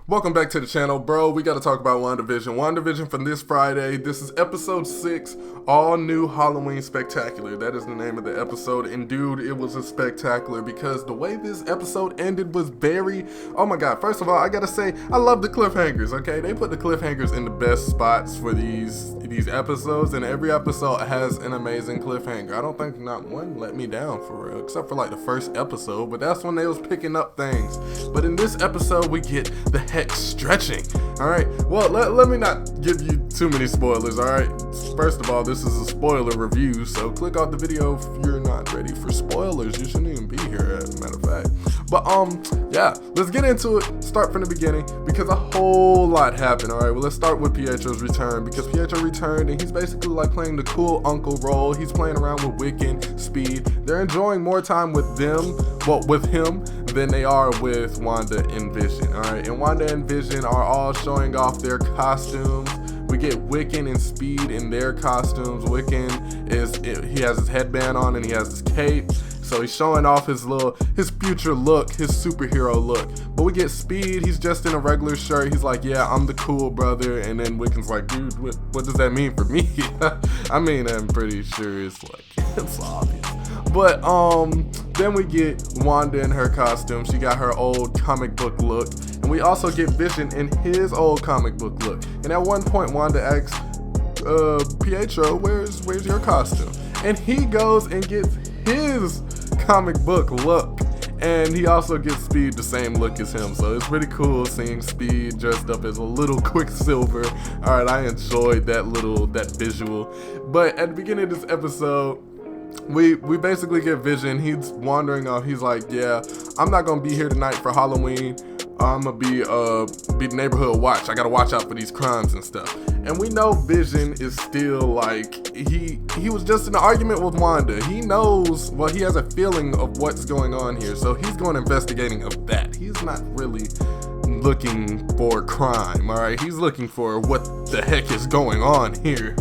Welcome back to the channel, bro. We got to talk about Wandavision. Wandavision from this Friday. This is episode 6, all new Halloween Spectacular. That is the name of the episode. And dude, it was a spectacular because the way this episode ended was very, oh my god. First of all, I got to say, I love the cliffhangers, okay? They put the cliffhangers in the best spots for these episodes, and every episode has an amazing cliffhanger. I don't think not one let me down for real, except for like the first episode, but that's when they was picking up things. But in this episode, we get the hex stretching. All right, well, let me not give you too many spoilers. All right, first of all, this is a spoiler review, so click off the video if you're not ready for spoilers. You shouldn't even be here, as a matter of fact. But yeah, let's get into it. Start from the beginning because a whole lot happened. All right, well, let's start with Pietro's return, because Pietro returned and he's basically like playing the cool uncle role. He's playing around with Wiccan, Speed. They're enjoying more time with them, well, with him, than they are with Wanda and Vision. All right, and Wanda and Vision are all showing off their costumes. We get Wiccan and Speed in their costumes. Wiccan he has his headband on and he has his cape. So he's showing off his future look, his superhero look. But we get Speed, he's just in a regular shirt. He's like, yeah, I'm the cool brother. And then Wiccan's like, dude, what does that mean for me? I mean, I'm pretty sure it's like, it's obvious. But then we get Wanda in her costume. She got her old comic book look. And we also get Vision in his old comic book look. And at one point, Wanda asks Pietro, where's your costume? And he goes and gets his comic book look, and he also gets Speed the same look as him. So it's pretty cool seeing Speed dressed up as a little Quicksilver. All right, I enjoyed that visual. But at the beginning of this episode, we basically get Vision. He's wandering off. He's like, yeah, I'm not gonna be here tonight for Halloween. I'm gonna be the neighborhood watch. I gotta watch out for these crimes and stuff. And we know Vision is still like, he was just in an argument with Wanda. He knows, well, he has a feeling of what's going on here, so he's going investigating of that. He's not really looking for crime, all right? He's looking for what the heck is going on here.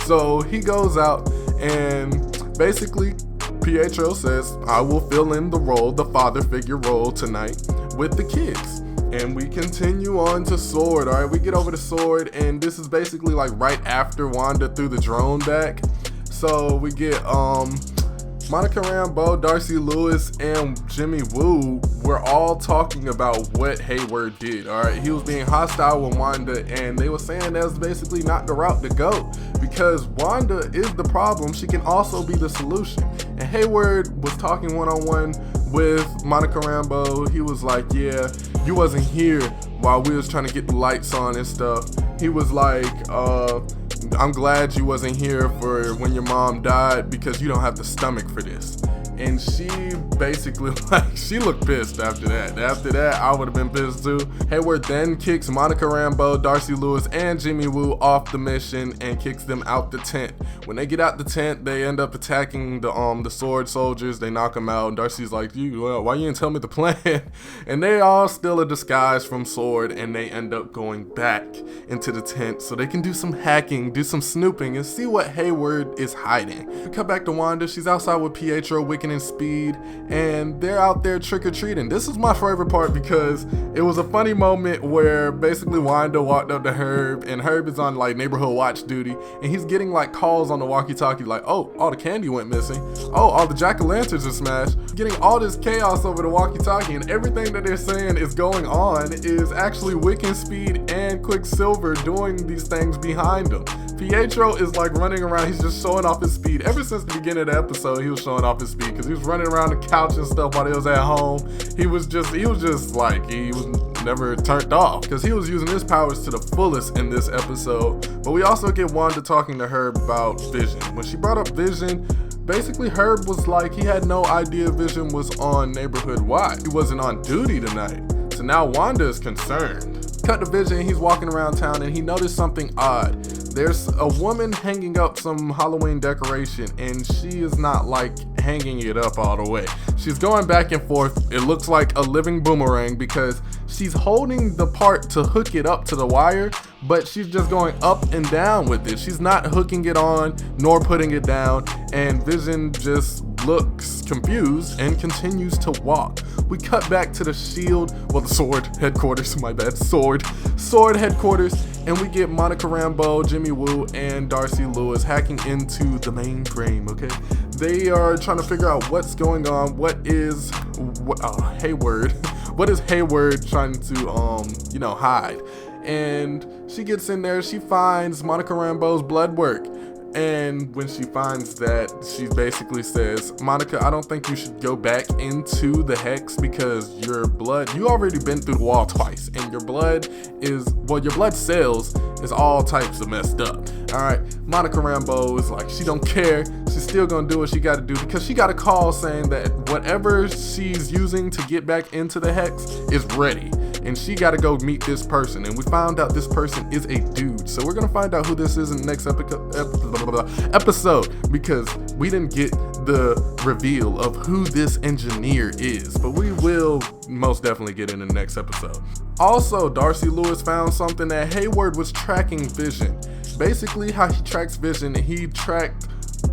So he goes out and basically Pietro says, I will fill in the role, the father figure role tonight with the kids. And we continue on to Sword. All right, we get over to Sword, and this is basically like right after Wanda threw the drone back. So we get Monica Rambeau, Darcy Lewis, and Jimmy Woo were all talking about what Hayward did. All right, he was being hostile with Wanda, and they were saying that's basically not the route to go, because Wanda is the problem. She can also be the solution. And Hayward was talking one-on-one with Monica Rambeau. He was like, yeah, you wasn't here while we was trying to get the lights on and stuff. He was like, I'm glad you wasn't here for when your mom died, because you don't have the stomach for this. And she basically, like, she looked pissed after that. After that, I would have been pissed too. Hayward then kicks Monica Rambeau, Darcy Lewis, and Jimmy Woo off the mission and kicks them out the tent. When they get out the tent, they end up attacking the Sword soldiers. They knock them out. And Darcy's like, why you didn't tell me the plan? And they all steal a disguise from Sword, and they end up going back into the tent so they can do some hacking, do some snooping, and see what Hayward is hiding. We come back to Wanda. She's outside with Pietro, Wiccan, and Speed, and they're out there trick-or-treating. This is my favorite part because it was a funny moment where basically Wanda walked up to Herb, and Herb is on like neighborhood watch duty, and he's getting like calls on the walkie-talkie like, oh, all the candy went missing, oh, all the jack-o'-lanterns are smashed, getting all this chaos over the walkie-talkie, and everything that they're saying is going on is actually Wiccan, Speed, and Quicksilver doing these things behind them. Pietro is like running around, he's just showing off his speed. Ever since the beginning of the episode, he was showing off his speed because he was running around the couch and stuff while he was at home. He was just like, he was never turned off because he was using his powers to the fullest in this episode. But we also get Wanda talking to Herb about Vision. When she brought up Vision, basically Herb was like, he had no idea Vision was on neighborhood watch. He wasn't on duty tonight. So now Wanda is concerned. Cut to Vision, he's walking around town and he noticed something odd. There's a woman hanging up some Halloween decoration, and she is not like hanging it up all the way. She's going back and forth. It looks like a living boomerang because she's holding the part to hook it up to the wire, but she's just going up and down with it. She's not hooking it on nor putting it down, and Vision just looks confused and continues to walk. We cut back to the the Sword headquarters, my bad, Sword headquarters, and we get Monica Rambeau, Jimmy Woo, and Darcy Lewis hacking into the mainframe, okay? They are trying to figure out what's going on. What is Hayward? What is Hayward trying to, hide? And she gets in there, she finds Monica Rambeau's blood work. And when she finds that, she basically says, Monica, I don't think you should go back into the hex because your blood, you already been through the wall twice, and your blood cells is all types of messed up. All right, Monica Rambeau is like, she don't care. She's still gonna do what she gotta do because she got a call saying that whatever she's using to get back into the hex is ready. And she gotta go meet this person. And we found out this person is a dude. So we're gonna find out who this is in the next episode because we didn't get the reveal of who this engineer is. But we will most definitely get in the next episode. Also, Darcy Lewis found something that Hayward was tracking Vision. Basically, how he tracks Vision, he tracked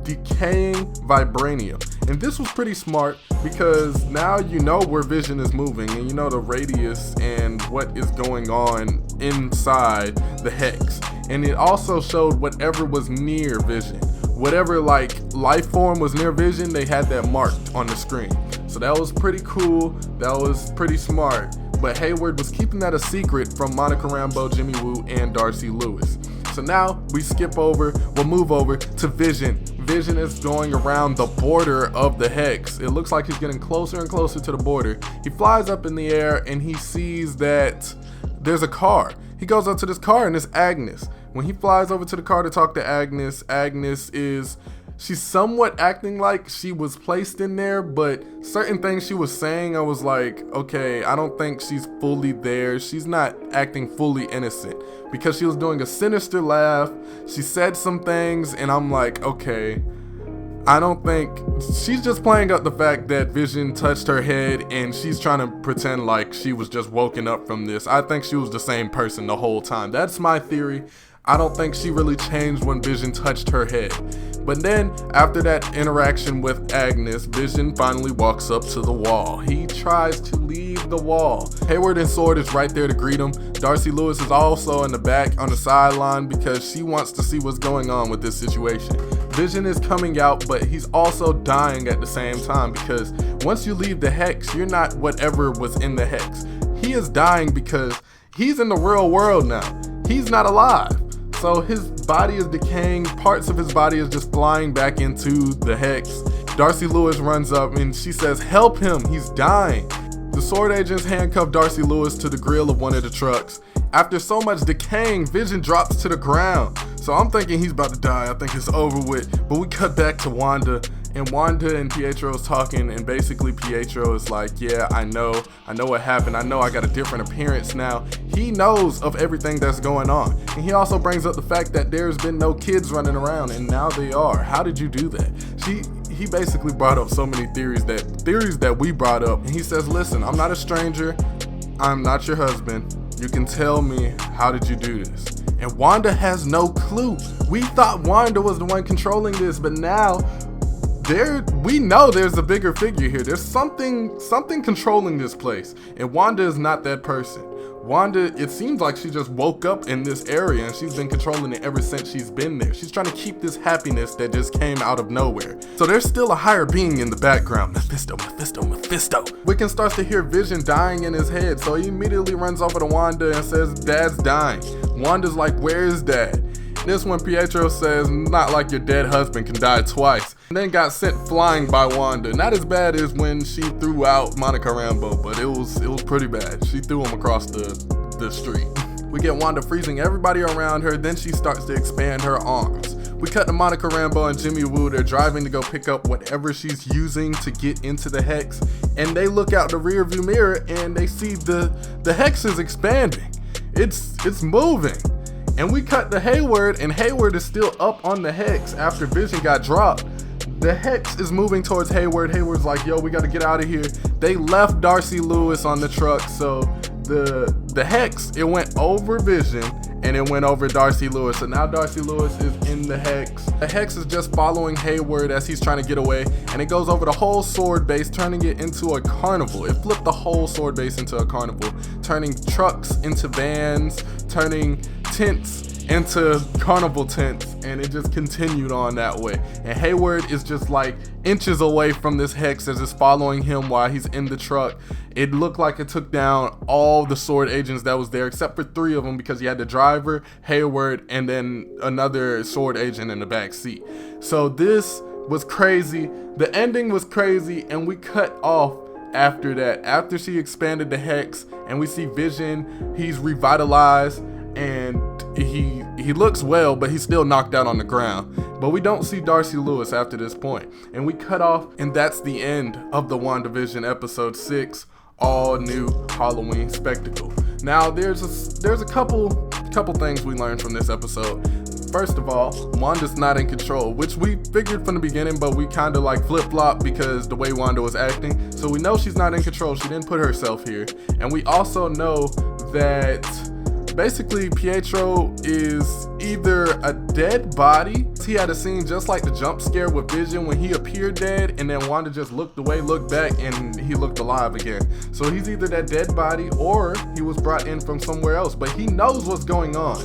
decaying vibranium. And this was pretty smart because now you know where Vision is moving and you know the radius and what is going on inside the hex. And it also showed whatever was near Vision. Whatever life form was near Vision, they had that marked on the screen. So that was pretty cool. That was pretty smart. But Hayward was keeping that a secret from Monica Rambeau, Jimmy Woo, and Darcy Lewis. So now we'll move over to Vision. Vision is going around the border of the hex. It looks like he's getting closer and closer to the border. He flies up in the air and he sees that there's a car. He goes up to this car and it's Agnes. When he flies over to the car to talk to Agnes, she's somewhat acting like she was placed in there, but certain things she was saying, I was like, okay, I don't think she's fully there. She's not acting fully innocent because she was doing a sinister laugh. She said some things and I'm like, okay, I don't think she's just playing up the fact that Vision touched her head and she's trying to pretend like she was just woken up from this. I think she was the same person the whole time. That's my theory. I don't think she really changed when Vision touched her head. But then, after that interaction with Agnes, Vision finally walks up to the wall. He tries to leave the wall. Hayward and Sword is right there to greet him. Darcy Lewis is also in the back on the sideline because she wants to see what's going on with this situation. Vision is coming out, but he's also dying at the same time because once you leave the hex, you're not whatever was in the hex. He is dying because he's in the real world now. He's not alive. So his body is decaying, parts of his body is just flying back into the hex. Darcy Lewis runs up and she says, help him, he's dying. The Sword agents handcuff Darcy Lewis to the grill of one of the trucks. After so much decaying, Vision drops to the ground. So I'm thinking he's about to die, I think it's over with. But we cut back to Wanda, and Wanda and Pietro is talking, and basically Pietro is like, yeah, I know what happened. I know I got a different appearance now. He knows of everything that's going on. And he also brings up the fact that there's been no kids running around, and now they are. How did you do that? He basically brought up so many theories that we brought up. And he says, listen, I'm not a stranger. I'm not your husband. You can tell me, how did you do this? And Wanda has no clue. We thought Wanda was the one controlling this, but now we know there's a bigger figure here. There's something controlling this place, and Wanda is not that person. Wanda, it seems like she just woke up in this area and she's been controlling it ever since she's been there. She's trying to keep this happiness that just came out of nowhere. So there's still a higher being in the background. Mephisto. Wiccan starts to hear Vision dying in his head, so he immediately runs over to Wanda and says, Dad's dying. Wanda's like, where is Dad? This one, Pietro says, not like your dead husband can die twice. And then got sent flying by Wanda. Not as bad as when she threw out Monica Rambeau, but it was pretty bad. She threw him across the street. We get Wanda freezing everybody around her, then she starts to expand her arms. We cut to Monica Rambeau and Jimmy Woo. They're driving to go pick up whatever she's using to get into the hex. And they look out the rear view mirror and they see the hex is expanding. It's moving. And we cut to Hayward, and Hayward is still up on the hex after Vision got dropped. The hex is moving towards Hayward. Hayward's like, yo, we gotta get out of here. They left Darcy Lewis on the truck, so the hex, it went over Vision and it went over Darcy Lewis. So now Darcy Lewis is in the hex. The hex is just following Hayward as he's trying to get away, and it goes over the whole sword base, turning it into a carnival. It flipped the whole sword base into a carnival, turning trucks into vans, turning tents into carnival tents, and it just continued on that way. And Hayward is just like inches away from this hex as it's following him while he's in the truck. It looked like it took down all the sword agents that was there except for 3 of them, because you had the driver, Hayward, and then another sword agent in the back seat. So this was crazy. The ending was crazy, and we cut off after that, after she expanded the hex, and we see Vision. He's revitalized and he looks well, but he's still knocked out on the ground. But we don't see Darcy Lewis after this point, and we cut off, and that's the end of the WandaVision episode 6, all new Halloween spectacle. Now there's a couple things we learned from this episode. First of all, Wanda's not in control, which we figured from the beginning, but we kind of like flip-flop because the way Wanda was acting. So we know she's not in control. She didn't put herself here. And we also know that basically Pietro is either a dead body. He had a scene just like the jump scare with Vision when he appeared dead, and then Wanda just looked away, looked back, and he looked alive again. So he's either that dead body or he was brought in from somewhere else, but he knows what's going on.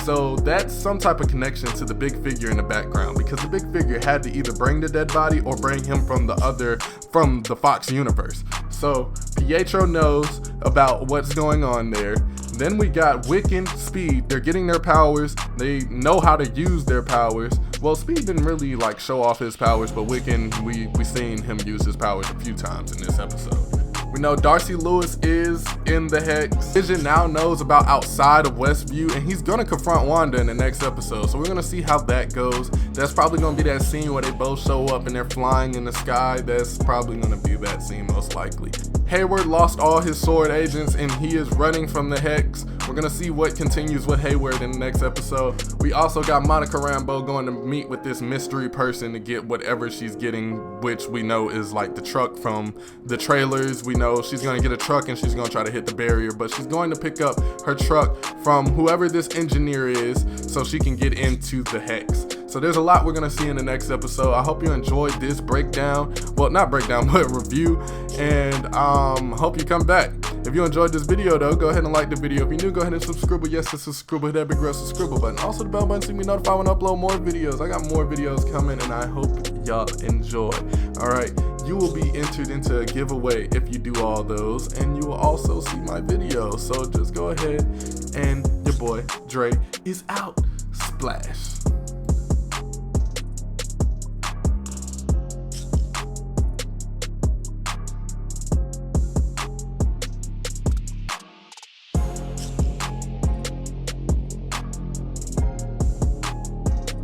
So that's some type of connection to the big figure in the background, because the big figure had to either bring the dead body or bring him from the Fox universe. So Pietro knows about what's going on there. Then we got Wiccan, Speed. They're getting their powers. They know how to use their powers. Well, Speed didn't really like show off his powers, but Wiccan, we seen him use his powers a few times in this episode. We know Darcy Lewis is in the hex. Vision now knows about outside of Westview, and he's gonna confront Wanda in the next episode. So we're gonna see how that goes. That's probably gonna be that scene where they both show up and they're flying in the sky. That's probably gonna be that scene most likely. Hayward lost all his sword agents and he is running from the hex. We're gonna see what continues with Hayward in the next episode. We also got Monica Rambeau going to meet with this mystery person to get whatever she's getting, which we know is like the truck from the trailers. We know she's gonna get a truck and she's gonna try to hit the barrier, but she's going to pick up her truck from whoever this engineer is so she can get into the hex. So there's a lot we're gonna see in the next episode. I hope you enjoyed this breakdown. Well, not breakdown, but review. And hope you come back. If you enjoyed this video though, go ahead and like the video. If you're new, go ahead and subscribe. Yes, to subscribe, hit that big red subscribe button. Also the bell button so you can be notified when I upload more videos. I got more videos coming and I hope y'all enjoy. Alright, you will be entered into a giveaway if you do all those, and you will also see my video. So just go ahead, and your boy Dre is out. Splash.